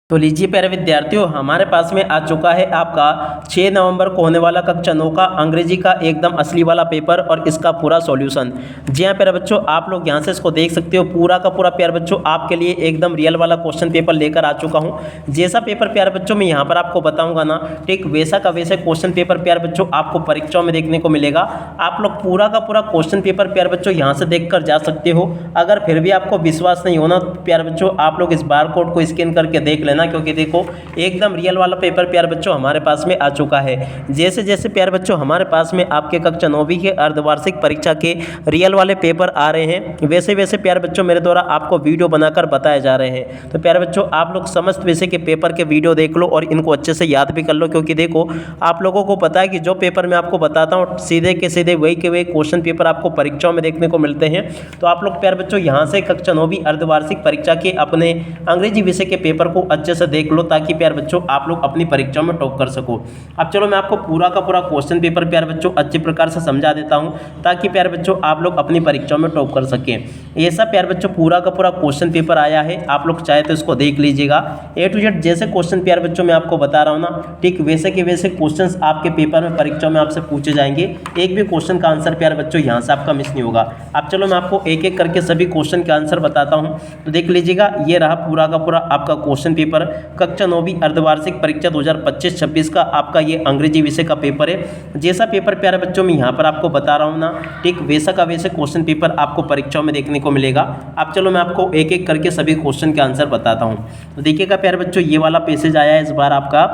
तो लीजिए प्यारे विद्यार्थियों, हमारे पास में आ चुका है आपका 6 नवंबर को होने वाला कक्षा 9 का अंग्रेजी का एकदम असली वाला पेपर और इसका पूरा सॉल्यूशन। जी हाँ प्यारे बच्चों, आप लोग यहाँ से इसको देख सकते हो। पूरा का पूरा प्यारे बच्चों आपके लिए एकदम रियल वाला क्वेश्चन पेपर लेकर आ चुका हूँ। जैसा पेपर प्यारे बच्चों मैं यहाँ पर आपको बताऊँगा ना, ठीक वैसा का वैसे क्वेश्चन पेपर प्यारे बच्चों आपको परीक्षाओं में देखने को मिलेगा। आप लोग पूरा का पूरा क्वेश्चन पेपर प्यारे बच्चों यहाँ से देख कर जा सकते हो। अगर फिर भी आपको विश्वास नहीं होना प्यारे बच्चों, आप लोग इस बार कोड को स्कैन करके देख लेना, क्योंकि देखो एकदम रियल वाला पेपर प्यारे बच्चों हमारे पास में आ चुका है। जैसे जैसे प्यारे बच्चों हमारे पास में आपके कक्षा 9वीं के अर्धवार्षिक परीक्षा के रियल वाले पेपर आ रहे हैं, वैसे वैसे प्यारे बच्चों मेरे द्वारा आपको वीडियो बनाकर बताए जा रहे हैं। तो प्यारे बच्चों आप लोग समस्त विषय के पेपर के वीडियो देख लो और इनको अच्छे से याद भी कर लो, क्योंकि देखो आप लोगों को पता है कि जो पेपर मैं आपको बताता हूँ सीधे के सीधे वही के वही क्वेश्चन पेपर आपको परीक्षाओं में देखने को मिलते हैं। तो आप लोग प्यारे बच्चों यहाँ से कक्षा 9वीं अर्धवार्षिक परीक्षा के अपने अंग्रेजी विषय के पेपर को अच्छे से देख लो, ताकि प्यारे बच्चों आप लोग अपनी परीक्षाओं में टॉप कर सको। अब चलो मैं आपको पूरा का पूरा क्वेश्चन पेपर प्यारे बच्चों अच्छे प्रकार से समझा देता हूं, ताकि प्यारे बच्चों आप लोग अपनी परीक्षाओं में टॉप कर सकें। ये सब प्यारे बच्चों पूरा का पूरा क्वेश्चन पेपर आया है, आप लोग चाहे तो इसको देख लीजिएगा। ए टू जेड जैसे क्वेश्चन प्यारे बच्चों मैं आपको बता रहा हूँ ना, ठीक वैसे के वैसे क्वेश्चन आपके पेपर में परीक्षाओं में आपसे पूछे जाएंगे। एक भी क्वेश्चन का आंसर प्यारे बच्चों यहाँ से आपका मिस नहीं होगा। अब चलो मैं आपको एक एक करके सभी क्वेश्चन के आंसर बताता हूँ, तो देख लीजिएगा। ये रहा पूरा का पूरा आपका क्वेश्चन पेपर, कक्षा 9वीं अर्धवार्षिक परीक्षा 2025-26 का आपका ये अंग्रेजी विषय का पेपर है। जैसा पेपर प्यारे बच्चों मैं यहाँ पर आपको बता रहा हूँ ना, ठीक वैसा का वैसे क्वेश्चन पेपर आपको परीक्षाओं में देखने को मिलेगा। अब चलो मैं आपको एक एक करके सभी क्वेश्चन के आंसर बताता हूँ। तो देखिएगा प्यारे बच्चों, ये वाला पैसेज आया है इस बार आपका,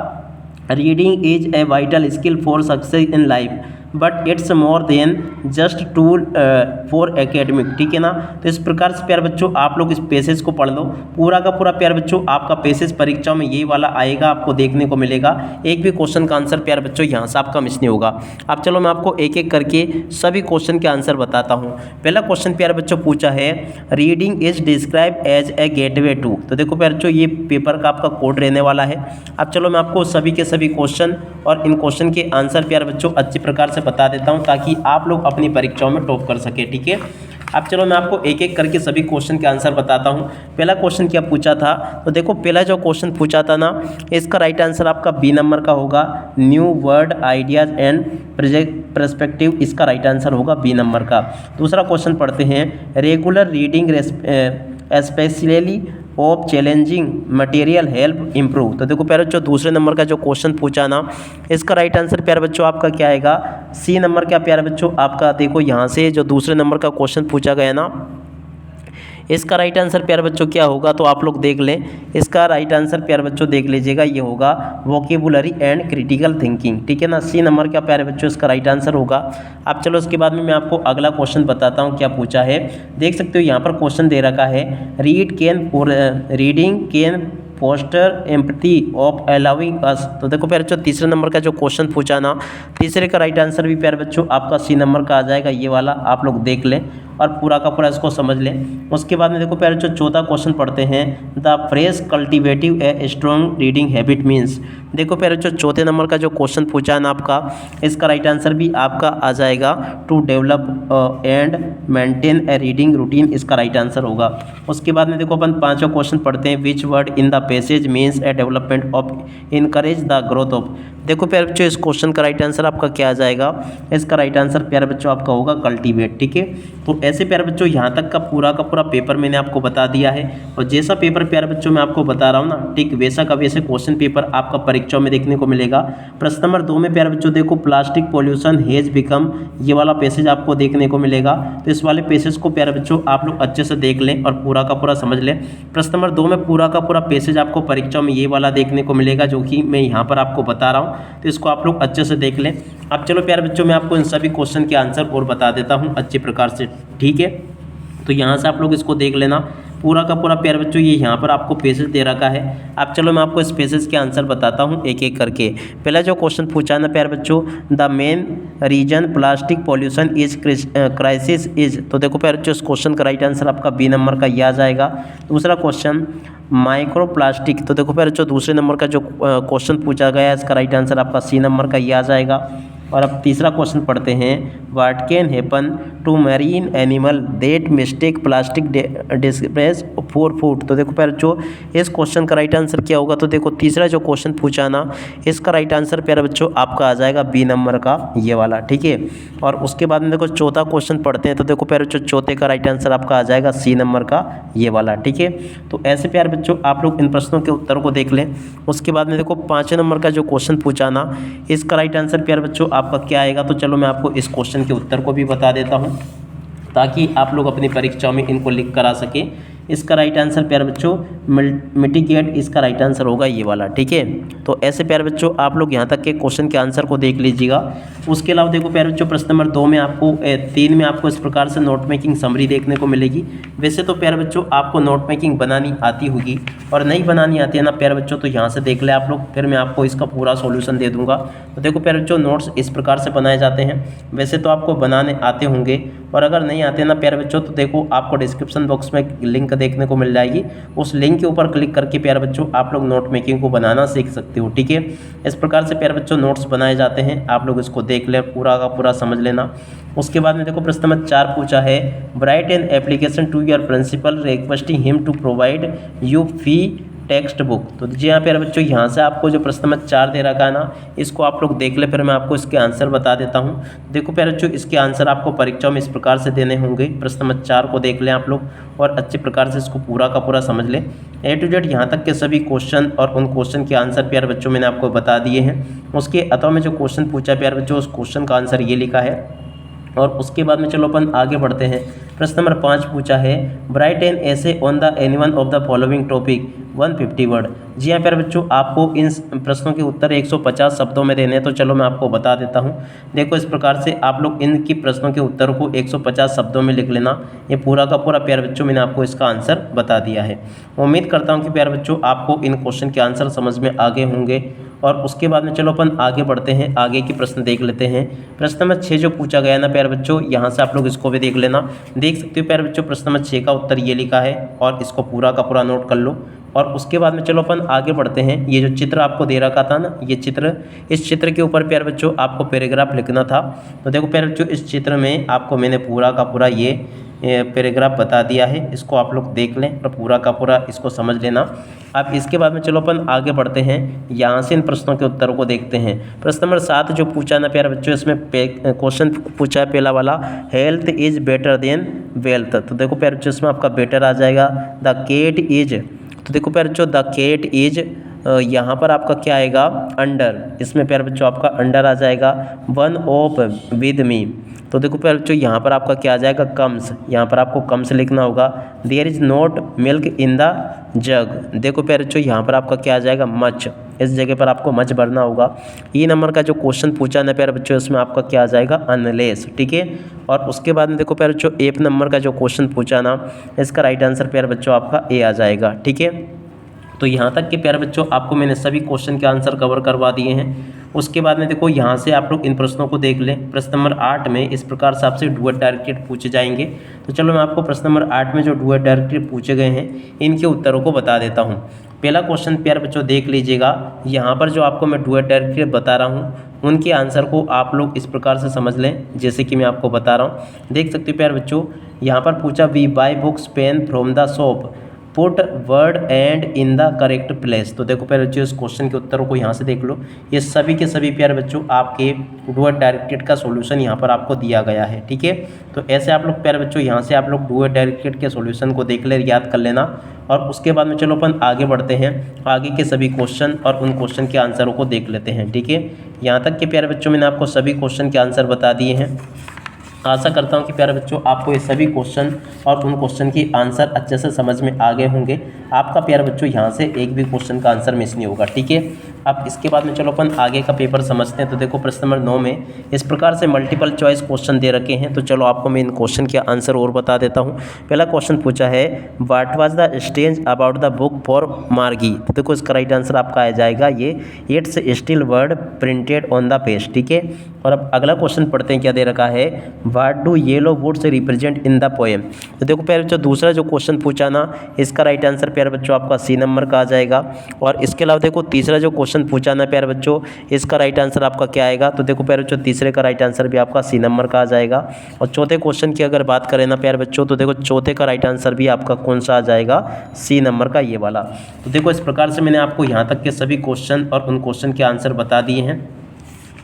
reading is a vital skill for success in life but it's more than just tool for academic. ठीक है ना। तो इस प्रकार से प्यारे बच्चों आप लोग इस पैसेज को पढ़ लो। पूरा का पूरा प्यारे बच्चों आपका पैसेज परीक्षा में यही वाला आएगा, आपको देखने को मिलेगा। एक भी क्वेश्चन का आंसर प्यारे बच्चों यहाँ से आपका मिस नहीं होगा। अब चलो मैं आपको एक एक करके सभी क्वेश्चन के आंसर बताता हूँ। पहला क्वेश्चन प्यारे बच्चों पूछा है, reading is describe as a gateway to. तो देखो प्यारे बच्चों ये पेपर का आपका कोड रहने वाला है। अब चलो मैं आपको सभी के सभी क्वेश्चन और इन क्वेश्चन के आंसर प्यारे बच्चों अच्छी प्रकार से बता देता हूं, ताकि आप लोग अपनी परीक्षाओं में टॉप कर सके। ठीक है। अब चलो मैं आपको एक एक करके सभी क्वेश्चन के आंसर बताता हूं। पहला क्वेश्चन क्या पूछा था, तो देखो पहला जो क्वेश्चन पूछा था ना, इसका राइट आंसर आपका बी नंबर का होगा, new word ideas and project perspective. इसका राइट आंसर होगा बी नंबर का। दूसरा क्वेश्चन पढ़ते हैं, regular reading specially of challenging material help improve. तो देखो प्यारे बच्चों दूसरे नंबर का जो क्वेश्चन पूछा ना, इसका राइट आंसर प्यारे बच्चों आपका क्या आएगा, सी नंबर का प्यारे बच्चों आपका। देखो यहाँ से जो दूसरे नंबर का क्वेश्चन पूछा गया ना, इसका राइट आंसर प्यारे बच्चों क्या होगा, तो आप लोग देख लें। इसका राइट आंसर प्यारे बच्चों देख लीजिएगा, ये होगा वोकेबुलरी एंड क्रिटिकल थिंकिंग। ठीक है ना, सी नंबर का प्यारे बच्चों इसका राइट आंसर होगा। अब चलो उसके बाद में मैं आपको अगला क्वेश्चन बताता हूँ क्या पूछा है। देख सकते हो यहाँ पर क्वेश्चन दे रखा है, reading can foster empathy of allowing us. तो देखो प्यारे बच्चों तीसरे नंबर का जो क्वेश्चन पूछा ना, तीसरे का राइट आंसर भी प्यारे बच्चों आपका सी नंबर का आ जाएगा। ये वाला आप लोग देख लें और पूरा का पूरा इसको समझ लें। उसके बाद में देखो प्यारे बच्चों चौथा क्वेश्चन पढ़ते हैं, the phrase cultivative a strong reading habit means. देखो प्यारे बच्चों चौथे नंबर का जो क्वेश्चन पूछा है ना आपका, इसका राइट आंसर भी आपका आ जाएगा, to develop and maintain a reading routine. इसका राइट आंसर होगा। उसके बाद में देखो अपन पांचवा क्वेश्चन पढ़ते हैं, विच word in the passage means A development of encourage the growth of. देखो प्यारे बच्चों इस क्वेश्चन का राइट आंसर आपका क्या आ जाएगा, इसका राइट आंसर प्यारे बच्चों आपका होगा कल्टीवेट। ठीक है। तो ऐसे प्यारे बच्चों यहाँ तक का पूरा पेपर मैंने आपको बता दिया है, और जैसा पेपर प्यारे बच्चों मैं आपको बता रहा हूँ ना, ठीक वैसा का वैसे क्वेश्चन पेपर आपका परीक्षाओं में देखने को मिलेगा। प्रश्न नंबर 2 में प्यारे बच्चों देखो, प्लास्टिक पॉल्यूशन हेज बिकम, ये वाला पैसेज आपको देखने को मिलेगा। तो इस वाले पैसेज को प्यारे बच्चों आप लोग अच्छे से देख लें और पूरा का पूरा समझ लें। प्रश्न नंबर 2 में पूरा का पूरा पैसेज आपको परीक्षाओं में ये वाला देखने को मिलेगा, जो कि मैं यहाँ पर आपको बता रहा हूँ। तो इसको आप लोग अच्छे से देख लें। अब चलो प्यारे बच्चों मैं आपको इन सभी क्वेश्चन के आंसर और बता देता हूँ अच्छे प्रकार से। ठीक है। तो यहाँ से आप लोग इसको देख लेना पूरा का पूरा प्यारे बच्चों, ये यहाँ पर आपको पैसेज दे रखा है। अब चलो मैं आपको इस पैसेज के आंसर बताता हूँ एक एक करके। पहला जो क्वेश्चन पूछा है ना प्यारे बच्चों, the main reason plastic pollution is crisis is. तो देखो प्यारे बच्चों इस क्वेश्चन का राइट आंसर आपका बी नंबर का ये आ जाएगा। दूसरा क्वेश्चन, माइक्रो प्लास्टिक। तो देखो प्यारे बच्चों दूसरे नंबर का जो क्वेश्चन पूछा गया है, इसका राइट आंसर आपका सी नंबर का ये आ जाएगा। और अब तीसरा क्वेश्चन पढ़ते हैं, what can happen to marine animal that mistake plastic debris for food. तो देखो प्यारे बच्चों इस क्वेश्चन का राइट आंसर क्या होगा। तो देखो तीसरा जो क्वेश्चन पूछा ना, इसका राइट आंसर प्यारे बच्चों आपका आ जाएगा बी नंबर का ये वाला, ठीक है। और उसके बाद में देखो चौथा क्वेश्चन पढ़ते हैं। तो देखो प्यारे बच्चों चौथे का राइट आंसर आपका आ जाएगा सी नंबर का ये वाला, ठीक है। तो ऐसे प्यारे बच्चों आप लोग इन प्रश्नों के उत्तर को देख लें। उसके बाद में देखो 5 नंबर का जो क्वेश्चन पूछा ना, इसका राइट आंसर प्यारे बच्चों आपका क्या आएगा। तो चलो मैं आपको इस क्वेश्चन के उत्तर को भी बता देता हूँ ताकि आप लोग अपनी परीक्षाओं में इनको लिख कर आ सकें। इसका राइट आंसर प्यारे बच्चों मिटिगेट, इसका राइट आंसर होगा ये वाला, ठीक है। तो ऐसे प्यारे बच्चों आप लोग यहाँ तक के क्वेश्चन के आंसर को देख लीजिएगा। उसके अलावा देखो प्यारे बच्चों प्रश्न नंबर 2 में आपको 3 में आपको इस प्रकार से नोट मेकिंग समरी देखने को मिलेगी। वैसे तो प्यारे बच्चों आपको नोट मेकिंग बनानी आती होगी, और नहीं बनानी आती है ना प्यारे बच्चों, तो यहाँ से देख ले आप लोग, फिर मैं आपको इसका पूरा सॉल्यूशन दे दूंगा। तो देखो प्यारे बच्चों नोट्स इस प्रकार से बनाए जाते हैं। वैसे तो आपको बनाने आते होंगे, और अगर नहीं आते ना प्यारे बच्चों तो देखो आपको डिस्क्रिप्शन बॉक्स में लिंक देखने को मिल जाएगी। उस लिंक के ऊपर क्लिक करके प्यारे बच्चों आप लोग नोट मेकिंग को बनाना सीख सकते हो, ठीक है। इस प्रकार से प्यारे बच्चों नोट्स बनाए जाते हैं, आप लोग इसको देख ले, पूरा का पूरा समझ लेना। उसके बाद में देखो प्रश्न नंबर 4 पूछा है, write an application to your principal requesting him to provide you fee text book. तो जी हाँ प्यारे बच्चों यहाँ से आपको जो प्रश्न नंबर 4 दे रखा है ना, इसको आप लोग देख ले, फिर मैं आपको इसके आंसर बता देता हूँ। देखो प्यारे बच्चों इसके आंसर आपको परीक्षाओं में इस प्रकार से देने होंगे। प्रश्न नंबर 4 को देख लें आप लोग और अच्छे प्रकार से इसको पूरा का पूरा समझ लें। ए टू जेड यहाँ तक के सभी क्वेश्चन और उन क्वेश्चन के आंसर प्यारे बच्चों मैंने आपको बता दिए हैं। उसके अतः में जो क्वेश्चन पूछा प्यारे बच्चों, उस क्वेश्चन का आंसर ये लिखा है। और उसके बाद में चलो अपन आगे बढ़ते हैं। प्रश्न नंबर 5 पूछा है, write an essay on the any one of the following topic 150 word. जी हाँ प्यारे बच्चों आपको इन प्रश्नों के उत्तर 150 शब्दों में देने हैं। तो चलो मैं आपको बता देता हूँ। देखो इस प्रकार से आप लोग इनकी प्रश्नों के उत्तर को 150 शब्दों में लिख लेना। ये पूरा का पूरा प्यारे बच्चों मैंने आपको इसका आंसर बता दिया है। उम्मीद करता हूँ कि प्यारे बच्चों आपको इन क्वेश्चन के आंसर समझ में आ गए होंगे। और उसके बाद में चलो अपन आगे बढ़ते हैं, आगे के प्रश्न देख लेते हैं। प्रश्न नंबर 6 जो पूछा गया ना प्यारे बच्चों, यहाँ से आप लोग इसको भी देख लेना। देख सकते हो प्यारे बच्चों प्रश्न नंबर 6 का उत्तर ये लिखा है, और इसको पूरा का पूरा नोट कर लो। और उसके बाद में चलो अपन आगे बढ़ते हैं। ये जो चित्र आपको दे रखा था ना, ये चित्र, इस चित्र के ऊपर प्यारे बच्चों आपको पैराग्राफ लिखना था। तो देखो प्यारे बच्चों इस चित्र में आपको मैंने पूरा का पूरा ये पैराग्राफ बता दिया है। इसको आप लोग देख लें और पूरा का पूरा इसको समझ लेना। अब इसके बाद में चलो अपन आगे बढ़ते हैं, यहाँ से इन प्रश्नों के उत्तरों को देखते हैं। प्रश्न नंबर 7 जो पूछा ना प्यारे बच्चों, इसमें क्वेश्चन पूछा है पहला वाला, health is better than wealth. तो देखो प्यारे बच्चों इसमें आपका बेटर आ जाएगा। द केट इज, तो देखो प्यारे बच्चों द केट इज, यहाँ पर आपका क्या आएगा अंडर, इसमें प्यारे बच्चों आपका अंडर आ जाएगा। वन ऑफ विद मी, तो देखो प्यारे बच्चों यहाँ पर आपका क्या आ जाएगा कम्स, यहाँ पर आपको कम्स लिखना होगा। There is not milk in the jug, देखो प्यारे बच्चों यहाँ पर आपका क्या आ जाएगा मच, इस जगह पर आपको मच भरना होगा। ई नंबर का जो क्वेश्चन पूछा ना प्यारे बच्चों, इसमें आपका क्या आ जाएगा अनलेस, ठीक है। और उसके बाद में देखो प्यारे बच्चों एफ नंबर का जो क्वेश्चन पूछा ना, इसका राइट आंसर प्यारे बच्चों आपका ए आ जाएगा, ठीक है। तो यहाँ तक के प्यारे बच्चों आपको मैंने सभी क्वेश्चन के आंसर कवर करवा दिए हैं। उसके बाद में देखो यहाँ से आप लोग इन प्रश्नों को देख लें। प्रश्न नंबर 8 में इस प्रकार से आपसे डुअल डायरेक्टेड पूछे जाएंगे। तो चलो मैं आपको प्रश्न नंबर 8 में जो डुअल डायरेक्टेड पूछे गए हैं इनके उत्तरों को बता देता हूँ। पहला क्वेश्चन प्यारे बच्चों देख लीजिएगा, यहाँ पर जो आपको मैं डुअल डायरेक्टेड बता रहा हूँ उनके आंसर को आप लोग इस प्रकार से समझ लें जैसे कि मैं आपको बता रहा हूँ। देख सकते हो प्यारे बच्चों, यहाँ पर पूछा we buy books pen from the shop, put word and in the correct place. तो देखो प्यारे बच्चों इस क्वेश्चन के उत्तरों को यहाँ से देख लो। ये सभी के सभी प्यारे बच्चों आपके डुअल डायरेक्टेड का सॉल्यूशन यहाँ पर आपको दिया गया है, ठीक है। तो ऐसे आप लोग प्यारे बच्चों यहाँ से आप लोग डुअल डायरेक्टेड के सॉल्यूशन को देख ले, याद कर लेना। और उसके बाद में चलो अपन आगे बढ़ते हैं, आगे के सभी क्वेश्चन और उन क्वेश्चन के आंसरों को देख लेते हैं, ठीक है। यहाँ तक के प्यारे बच्चों मैंने आपको सभी क्वेश्चन के आंसर बता दिए हैं। आशा करता हूँ कि प्यारे बच्चों आपको ये सभी क्वेश्चन और उन क्वेश्चन की आंसर अच्छे से समझ में आ गए होंगे। आपका प्यारे बच्चों यहाँ से एक भी क्वेश्चन का आंसर मिस नहीं होगा, ठीक है। अब इसके बाद में चलो अपन आगे का पेपर समझते हैं। तो देखो प्रश्न नंबर 9 में इस प्रकार से मल्टीपल चॉइस क्वेश्चन दे रखे हैं। तो चलो आपको मैं इन क्वेश्चन के आंसर और बता देता हूँ। पहला क्वेश्चन पूछा है what was the stage about the book for मार्गी। तो देखो इसका राइट आंसर आपका आ जाएगा ये it's still word printed on the page, ठीक है। और अब अगला क्वेश्चन पढ़ते हैं, क्या दे रखा है what do yellow woods represent in the poem. तो देखो प्यारे बच्चों दूसरा जो क्वेश्चन पूछा ना, इसका राइट आंसर प्यारे बच्चों आपका सी नंबर का आ जाएगा। और इसके अलावा देखो तीसरा जो क्वेश्चन पूछा ना प्यारे बच्चों, इसका राइट आंसर आपका क्या आएगा। तो देखो प्यारे बच्चों तीसरे का राइट आंसर भी आपका सी नंबर का आ जाएगा। और चौथे क्वेश्चन की अगर बात करें ना प्यारे बच्चों, तो देखो चौथे का राइट आंसर भी आपका कौन सा आ जाएगा, सी नंबर का ये वाला। तो देखो इस प्रकार से मैंने आपको यहाँ तक के सभी क्वेश्चन और उन क्वेश्चन के आंसर बता दिए हैं।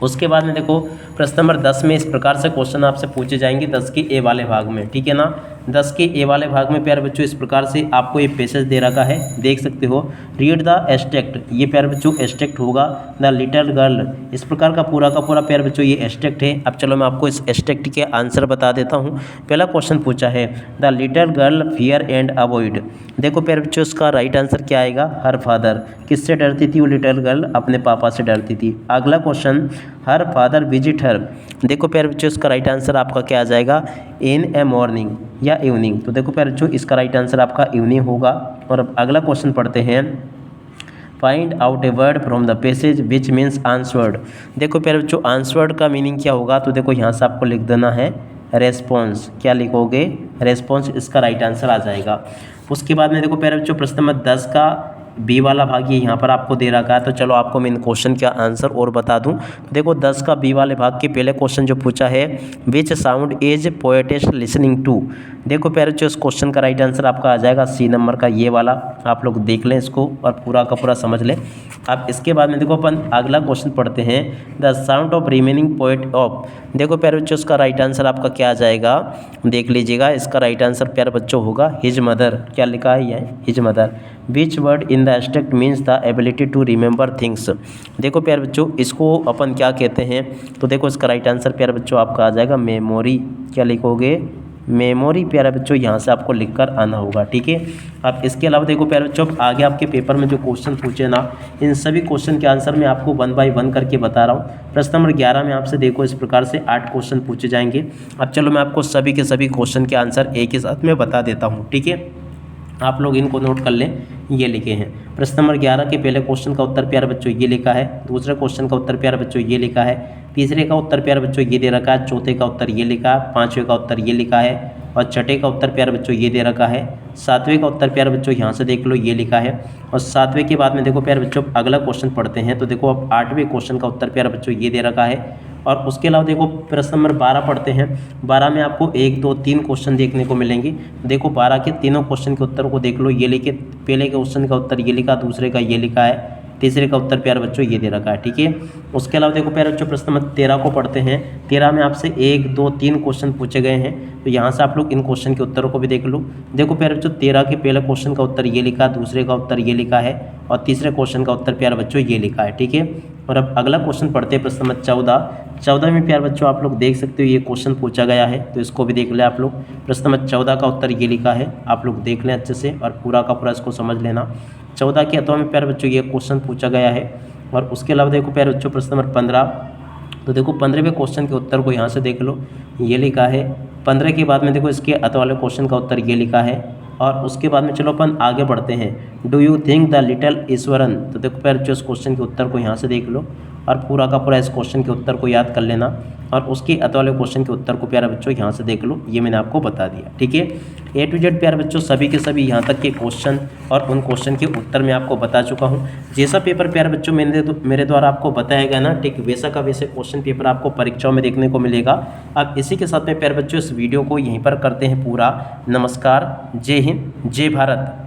उसके बाद में देखो प्रश्न नंबर 10 में इस प्रकार से क्वेश्चन आपसे पूछे जाएंगे 10 के ए वाले भाग में, ठीक है ना। 10 के ए वाले भाग में प्यारे बच्चों इस प्रकार से आपको ये पैसेज दे रखा है, देख सकते हो। रीड द एस्ट्रैक्ट, ये प्यारे बच्चों एस्ट्रैक्ट होगा। द लिटिल गर्ल, इस प्रकार का पूरा प्यारे बच्चों ये एस्ट्रैक्ट है। अब चलो मैं आपको इस एस्ट्रैक्ट के आंसर बता देता हूँ। पहला क्वेश्चन पूछा है the little girl fear and avoid. देखो प्यारे बच्चों इसका राइट आंसर क्या आएगा, हर फादर। किससे डरती थी वो लिटिल गर्ल, अपने पापा से डरती थी। अगला question her father visit her. देखो प्यारे बच्चों इसका राइट आंसर आपका क्या आ जाएगा, इन ए मॉर्निंग या इवनिंग। तो देखो प्यारे बच्चों इसका राइट आंसर आपका इवनिंग होगा। और अब अगला क्वेश्चन पढ़ते हैं, find out a word from the passage which means answered. देखो प्यारे बच्चों आंसवर्ड का मीनिंग क्या होगा, तो देखो यहाँ से आपको लिख देना है रेस्पॉन्स। क्या लिखोगे, रेस्पॉन्स, इसका राइट आंसर आ जाएगा। उसके बाद में देखो प्यारे बच्चों प्रश्न नंबर 10 का बी वाला भाग ये यहाँ पर आपको दे रखा है। तो चलो आपको मैं इन क्वेश्चन का आंसर और बता दूं। देखो 10 का बी वाले भाग के पहले क्वेश्चन जो पूछा है, which sound is poetess listening to. देखो प्यारे बच्चों इस क्वेश्चन का राइट आंसर आपका आ जाएगा सी नंबर का ये वाला। आप लोग देख लें इसको और पूरा का पूरा समझ लें। अब इसके बाद में देखो अपन अगला क्वेश्चन पढ़ते हैं, the sound of remaining poet of. देखो प्यारे बच्चों इसका राइट आंसर आपका क्या आ जाएगा, देख लीजिएगा। इसका राइट आंसर प्यारे बच्चों होगा हिज मदर। क्या लिखा है ये, his mother. Which word in the abstract means the ability to remember things. देखो प्यारे बच्चों इसको अपन क्या कहते हैं, तो देखो इसका राइट आंसर प्यारे बच्चों आपका आ जाएगा मेमोरी। क्या लिखोगे, मेमोरी प्यारे बच्चों यहाँ से आपको लिखकर आना होगा, ठीक है। अब इसके अलावा देखो प्यारे बच्चों आगे आपके पेपर में जो क्वेश्चन पूछे ना, इन सभी क्वेश्चन के आंसर मैं आपको 1 बाय 1 करके बता रहा हूँ। प्रश्न नंबर 11 में आपसे देखो इस प्रकार से 8 क्वेश्चन पूछे जाएंगे। अब चलो मैं आपको सभी के सभी क्वेश्चन के आंसर एक ही साथ में बता देता हूँ, ठीक है। आप लोग इनको नोट कर लें, ये लिखे हैं। प्रश्न नंबर 11 के पहले क्वेश्चन का उत्तर प्यारे बच्चों ये लिखा है, दूसरे क्वेश्चन का उत्तर प्यारे बच्चों ये लिखा है, तीसरे का उत्तर प्यारे बच्चों ये दे रखा है, चौथे का उत्तर ये लिखा है, पाँचवें का उत्तर ये लिखा है और छठे का उत्तर प्यारे बच्चों ये दे रखा है, सातवें का उत्तर प्यारे बच्चों यहाँ से देख लो ये लिखा है। और सातवें के बाद में देखो प्यारे बच्चों अगला क्वेश्चन पढ़ते हैं। तो देखो अब 8वें क्वेश्चन का उत्तर प्यारे बच्चों ये दे रखा है। और उसके अलावा देखो प्रश्न नंबर 12 पढ़ते हैं। 12 में आपको 1, 2, 3 क्वेश्चन देखने को मिलेंगे। देखो 12 के तीनों क्वेश्चन के उत्तर को देख लो, ये लिखे, पहले के क्वेश्चन का उत्तर ये लिखा, दूसरे का ये लिखा है, तीसरे का उत्तर प्यारे बच्चों ये दे रखा है, ठीक है। उसके अलावा देखो प्यारे बच्चों प्रश्न नंबर 13 को पढ़ते हैं। 13 में आपसे 1, 2, 3 क्वेश्चन पूछे गए हैं। तो यहाँ से आप लोग इन क्वेश्चन के उत्तरों को भी देख लो। देखो प्यारे बच्चों 13 के पहले क्वेश्चन का उत्तर ये लिखा, दूसरे का उत्तर ये लिखा है और तीसरे क्वेश्चन का उत्तर प्यारे बच्चों ये लिखा है, ठीक है। और अब अगला क्वेश्चन पढ़ते हैं प्रश्न नंबर 14। 14 में प्यारे बच्चों आप लोग देख सकते हो ये क्वेश्चन पूछा गया है, तो इसको भी देख लें आप लोग। प्रश्न नंबर 14 का उत्तर ये लिखा है, आप लोग देख लें अच्छे से और पूरा का पूरा इसको समझ लेना। 14 के अथवा में प्यारे बच्चों ये क्वेश्चन पूछा गया है। और उसके अलावा देखो प्यारे बच्चों प्रश्न नंबर 15। तो देखो 15वें क्वेश्चन के उत्तर को यहाँ से देख लो, ये लिखा है। 15 के बाद में देखो इसके अथवा वाले क्वेश्चन का उत्तर ये लिखा है। और उसके बाद में चलो अपन आगे बढ़ते हैं। Do you think the little Eswaran. तो देखो प्यारे बच्चों इस क्वेश्चन के उत्तर को यहाँ से देख लो और पूरा का पूरा इस क्वेश्चन के उत्तर को याद कर लेना। और उसके अथवा वाले क्वेश्चन के उत्तर को प्यारे बच्चों यहाँ से देख लो, ये मैंने आपको बता दिया, ठीक है। A to Z प्यारे बच्चों सभी के सभी यहाँ तक के क्वेश्चन और उन क्वेश्चन के उत्तर मैं आपको बता चुका हूँ। जैसा पेपर प्यारे बच्चों मेरे द्वारा आपको बताया गया ना, ठीक वैसा का वैसे क्वेश्चन पेपर आपको परीक्षाओं में देखने को मिलेगा। अब इसी के साथ में प्यारे बच्चों इस वीडियो को यहीं पर करते हैं पूरा। नमस्कार, जय हिंद, जय भारत।